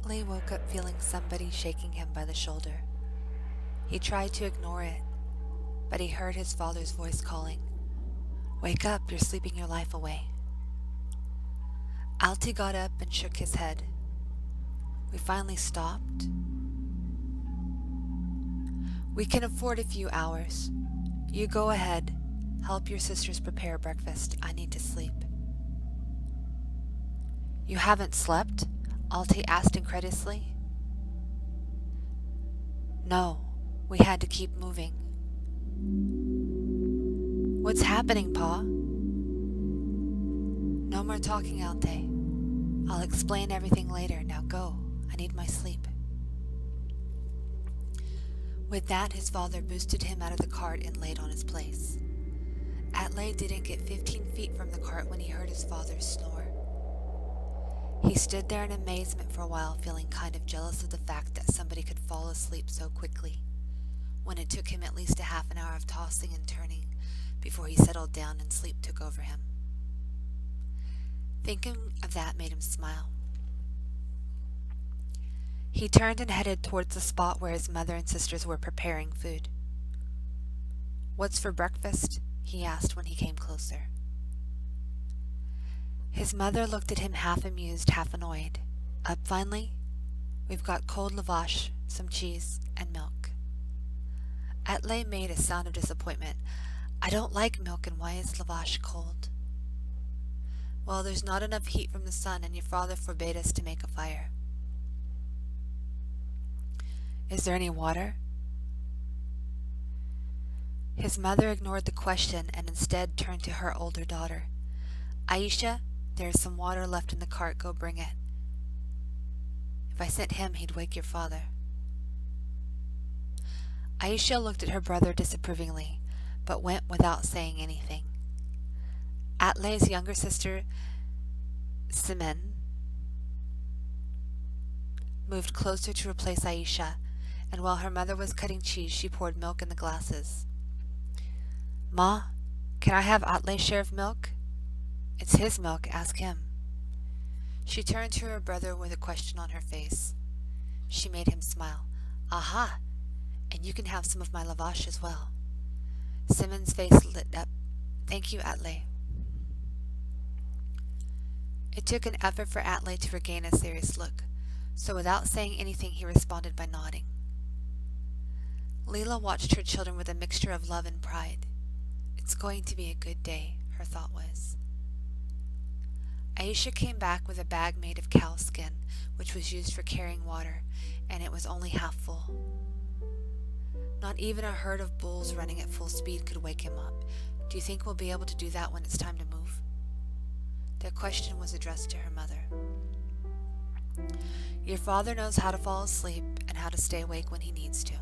Atley woke up feeling somebody shaking him by the shoulder. He tried to ignore it, but he heard his father's voice calling, "Wake up, you're sleeping your life away." Alti got up and shook his head. "We finally stopped. We can afford a few hours. You go ahead. Help your sisters prepare breakfast. I need to sleep." "You haven't slept?" Alti asked incredulously. "No, we had to keep moving." "What's happening, Pa?" "No more talking, Alti. I'll explain everything later. Now go. I need my sleep." With that, his father boosted him out of the cart and laid on his place. Atley didn't get 15 feet from the cart when he heard his father snore. He stood there in amazement for a while, feeling kind of jealous of the fact that somebody could fall asleep so quickly, when it took him at least a half an hour of tossing and turning before he settled down and sleep took over him. Thinking of that made him smile. He turned and headed towards the spot where his mother and sisters were preparing food. "What's for breakfast?" he asked when he came closer. His mother looked at him half amused, half annoyed. "Up finally? We've got cold lavash, some cheese, and milk." Atley made a sound of disappointment. "I don't like milk, and why is lavash cold?" "Well, there's not enough heat from the sun, and your father forbade us to make a fire." "Is there any water?" His mother ignored the question and instead turned to her older daughter. "Aisha, there is some water left in the cart. Go bring it. If I sent him, he'd wake your father." Aisha looked at her brother disapprovingly, but went without saying anything. Atley's younger sister, Simen, moved closer to replace Aisha, and while her mother was cutting cheese, she poured milk in the glasses. "Ma, can I have Atley's share of milk?" "It's his milk. Ask him." She turned to her brother with a question on her face. She made him smile. "Aha! And you can have some of my lavash as well." Simon's face lit up. "Thank you, Atley." It took an effort for Atley to regain a serious look, so without saying anything he responded by nodding. Leela watched her children with a mixture of love and pride. It's going to be a good day, her thought was. Aisha came back with a bag made of cow skin, which was used for carrying water, and it was only half full. Not even a herd of bulls running at full speed could wake him up. "Do you think we'll be able to do that when it's time to move?" The question was addressed to her mother. "Your father knows how to fall asleep and how to stay awake when he needs to."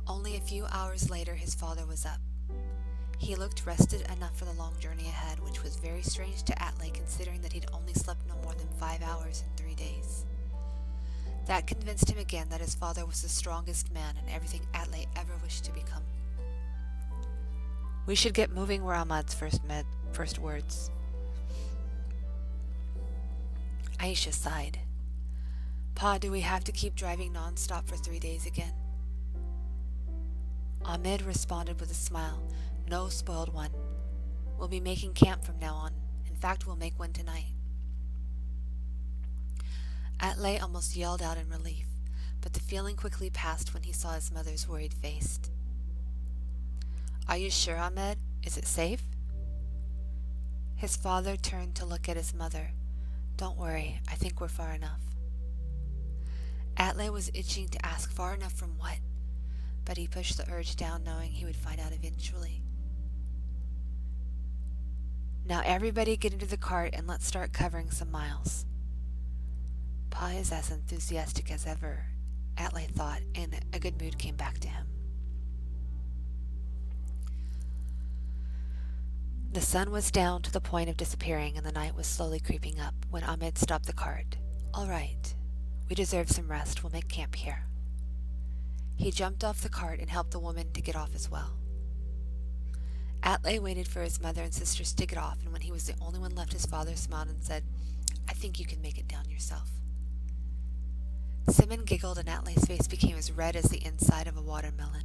Only a few hours later, his father was up. He looked rested enough for the long journey ahead, which was very strange to Atley considering that he'd only slept no more than 5 hours in 3 days. That convinced him again that his father was the strongest man and everything Atley ever wished to become. "We should get moving," were Ahmad's first words. Aisha sighed. "Pa, do we have to keep driving non-stop for 3 days again?" Ahmed responded with a smile. "No, spoiled one. We'll be making camp from now on. In fact, we'll make one tonight." Atley almost yelled out in relief, but the feeling quickly passed when he saw his mother's worried face. "Are you sure, Ahmed? Is it safe?" His father turned to look at his mother. "Don't worry, I think we're far enough." Atley was itching to ask far enough from what, but he pushed the urge down knowing he would find out eventually. "Now everybody get into the cart and let's start covering some miles." Pa is as enthusiastic as ever, Atley thought, and a good mood came back to him. The sun was down to the point of disappearing and the night was slowly creeping up when Ahmed stopped the cart. "All right, we deserve some rest. We'll make camp here." He jumped off the cart and helped the woman to get off as well. Atley waited for his mother and sisters to get off, and when he was the only one left, his father smiled and said, I think you can make it down yourself." Simon giggled and Atlay's face became as red as the inside of a watermelon.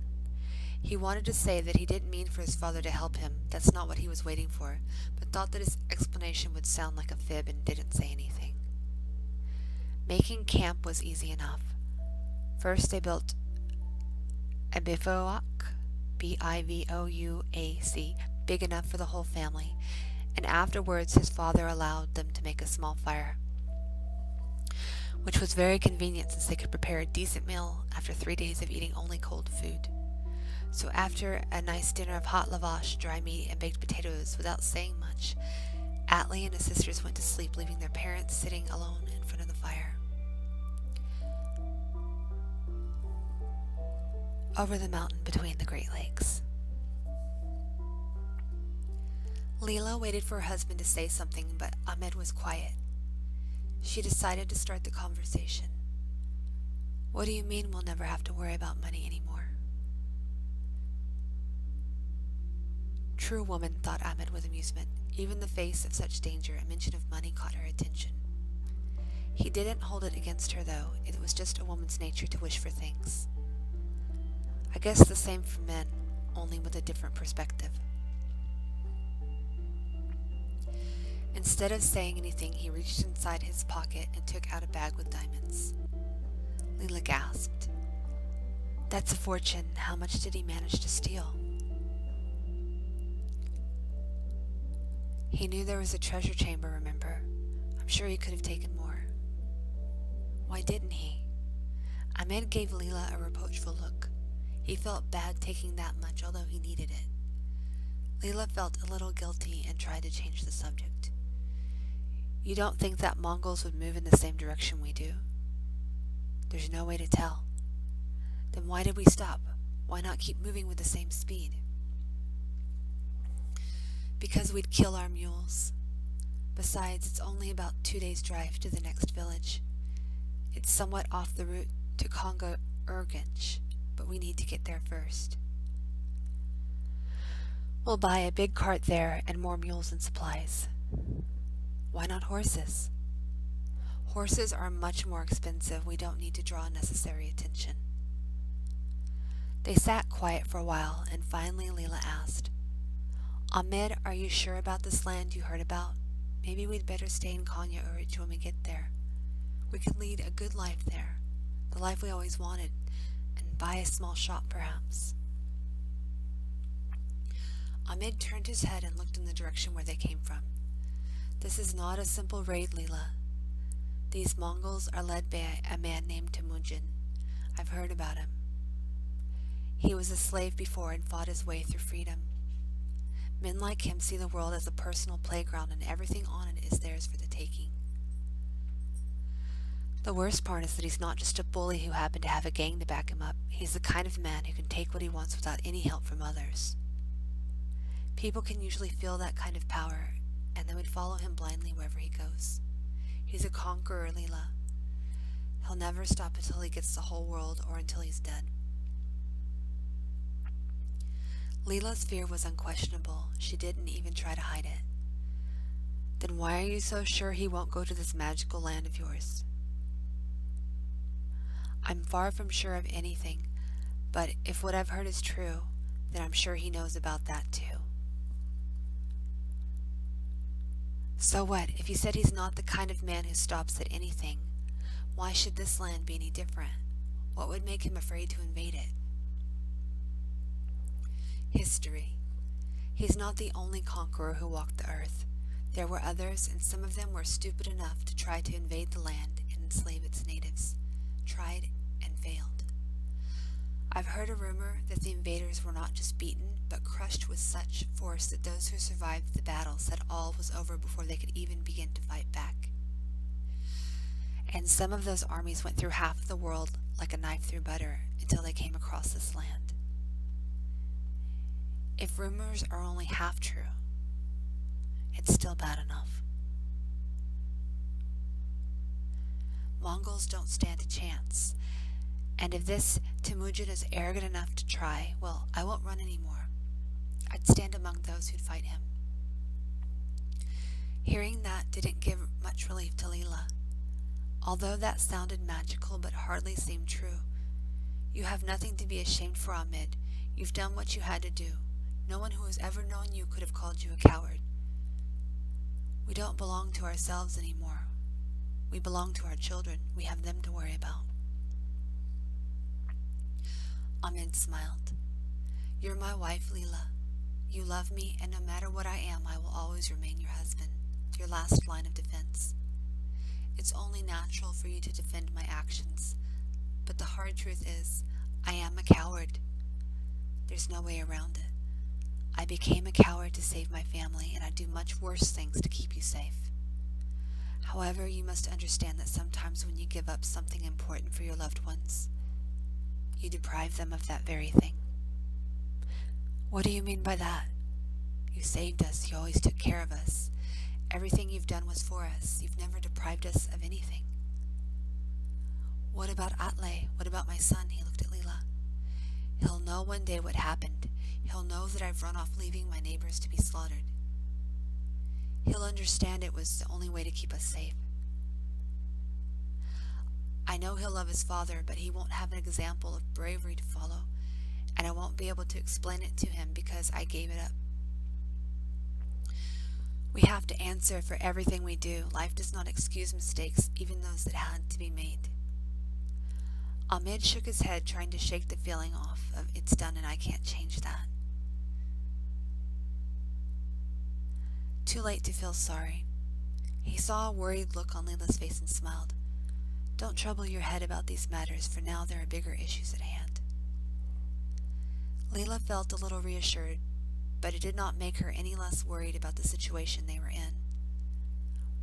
He wanted to say that he didn't mean for his father to help him, that's not what he was waiting for, but thought that his explanation would sound like a fib and didn't say anything. Making camp was easy enough. First they built a bivouac, Bivouac, big enough for the whole family, and afterwards his father allowed them to make a small fire, which was very convenient since they could prepare a decent meal after 3 days of eating only cold food. So after a nice dinner of hot lavash, dry meat, and baked potatoes, without saying much, Atley and his sisters went to sleep, leaving their parents sitting alone in front of the fire. Over the mountain between the Great Lakes. Leela waited for her husband to say something, but Ahmed was quiet. She decided to start the conversation. "What do you mean we'll never have to worry about money anymore?" True woman, thought Ahmed with amusement. Even in the face of such danger, a mention of money caught her attention. He didn't hold it against her, though. It was just a woman's nature to wish for things. I guess the same for men, only with a different perspective. Instead of saying anything, he reached inside his pocket and took out a bag with diamonds. Leela gasped. "That's a fortune. How much did he manage to steal?" "He knew there was a treasure chamber, remember? I'm sure he could have taken more." "Why didn't he?" Ahmed gave Leela a reproachful look. He felt bad taking that much, although he needed it. Leela felt a little guilty and tried to change the subject. "You don't think that Mongols would move in the same direction we do?" "There's no way to tell." "Then why did we stop? Why not keep moving with the same speed?" "Because we'd kill our mules. Besides, it's only about 2 days' drive to the next village. It's somewhat off the route to Kanoukoev, but we need to get there first. We'll buy a big cart there and more mules and supplies." "Why not horses?" "Horses are much more expensive. We don't need to draw unnecessary attention." They sat quiet for a while, and finally Leela asked, "Ahmed, are you sure about this land you heard about? Maybe we'd better stay in Kanoukoev when we get there. We could lead a good life there, the life we always wanted, and buy a small shop perhaps." Ahmed turned his head and looked in the direction where they came from. "This is not a simple raid, Leela. These Mongols are led by a man named Temujin. I've heard about him. He was a slave before and fought his way through freedom. Men like him see the world as a personal playground, and everything on it is theirs for the taking. The worst part is that he's not just a bully who happened to have a gang to back him up. He's the kind of man who can take what he wants without any help from others. People can usually feel that kind of power, and they would follow him blindly wherever he goes. He's a conqueror, Leela. He'll never stop until he gets the whole world or until he's dead." Leela's fear was unquestionable. She didn't even try to hide it. "Then why are you so sure he won't go to this magical land of yours?" "I'm far from sure of anything, but if what I've heard is true, then I'm sure he knows about that too." "So what? If you said he's not the kind of man who stops at anything, why should this land be any different? What would make him afraid to invade it?" "History. He's not the only conqueror who walked the earth. There were others, and some of them were stupid enough to try to invade the land and enslave its natives. Tried and failed. I've heard a rumor that the invaders were not just beaten, but crushed with such force that those who survived the battle said all was over before they could even begin to fight back. And some of those armies went through half of the world like a knife through butter until they came across this land. If rumors are only half true, it's still bad enough. Mongols don't stand a chance. And if this Temujin is arrogant enough to try, well, I won't run anymore. I'd stand among those who'd fight him. Hearing that didn't give much relief to Leela. Although that sounded magical but hardly seemed true. You have nothing to be ashamed for, Ahmed. You've done what you had to do. No one who has ever known you could have called you a coward. We don't belong to ourselves anymore. We belong to our children. We have them to worry about. Ahmed smiled. You're my wife, Leela. You love me, and no matter what I am, I will always remain your husband, your last line of defense. It's only natural for you to defend my actions, but the hard truth is, I am a coward. There's no way around it. I became a coward to save my family, and I do much worse things to keep you safe. However, you must understand that sometimes when you give up something important for your loved ones, you deprive them of that very thing. What do you mean by that? You saved us. You always took care of us. Everything you've done was for us. You've never deprived us of anything. What about Atle? What about my son? He looked at Leela. He'll know one day what happened. He'll know that I've run off leaving my neighbors to be slaughtered. He'll understand it was the only way to keep us safe. I know he'll love his father, but he won't have an example of bravery to follow, and I won't be able to explain it to him because I gave it up. We have to answer for everything we do. Life does not excuse mistakes, even those that had to be made. Ahmed shook his head, trying to shake the feeling off of it's done and I can't change that. Too late to feel sorry. He saw a worried look on Leila's face and smiled. Don't trouble your head about these matters, for now there are bigger issues at hand. Leila felt a little reassured, but it did not make her any less worried about the situation they were in.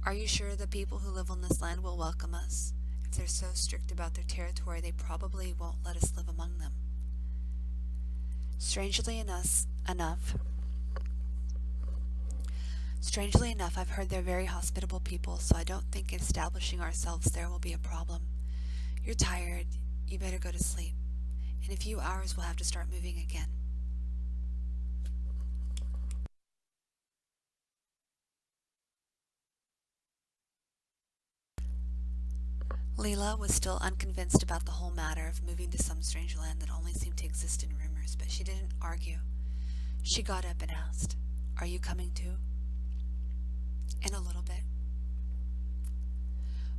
Are you sure the people who live on this land will welcome us? If they're so strict about their territory, they probably won't let us live among them. Strangely enough, I've heard they're very hospitable people, so I don't think establishing ourselves there will be a problem. You're tired. You better go to sleep. In a few hours, we'll have to start moving again. Leila was still unconvinced about the whole matter of moving to some strange land that only seemed to exist in rumors, but she didn't argue. She got up and asked, Are you coming too? In a little bit.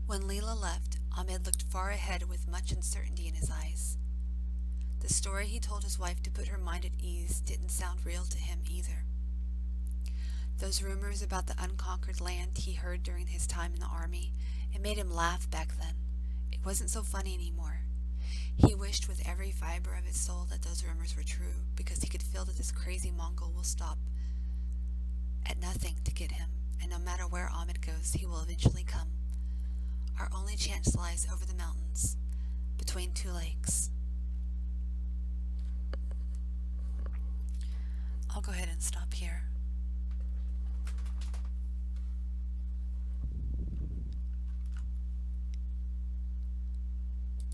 When Leila left, Ahmed looked far ahead with much uncertainty in his eyes. The story he told his wife to put her mind at ease didn't sound real to him either. Those rumors about the unconquered land he heard during his time in the army, it made him laugh back then. It wasn't so funny anymore. He wished with every fiber of his soul that those rumors were true, because he could feel that this crazy Mongol will stop at nothing to get him, and no matter where Ahmed goes, he will eventually come. Our only chance lies over the mountains, between two lakes. I'll go ahead and stop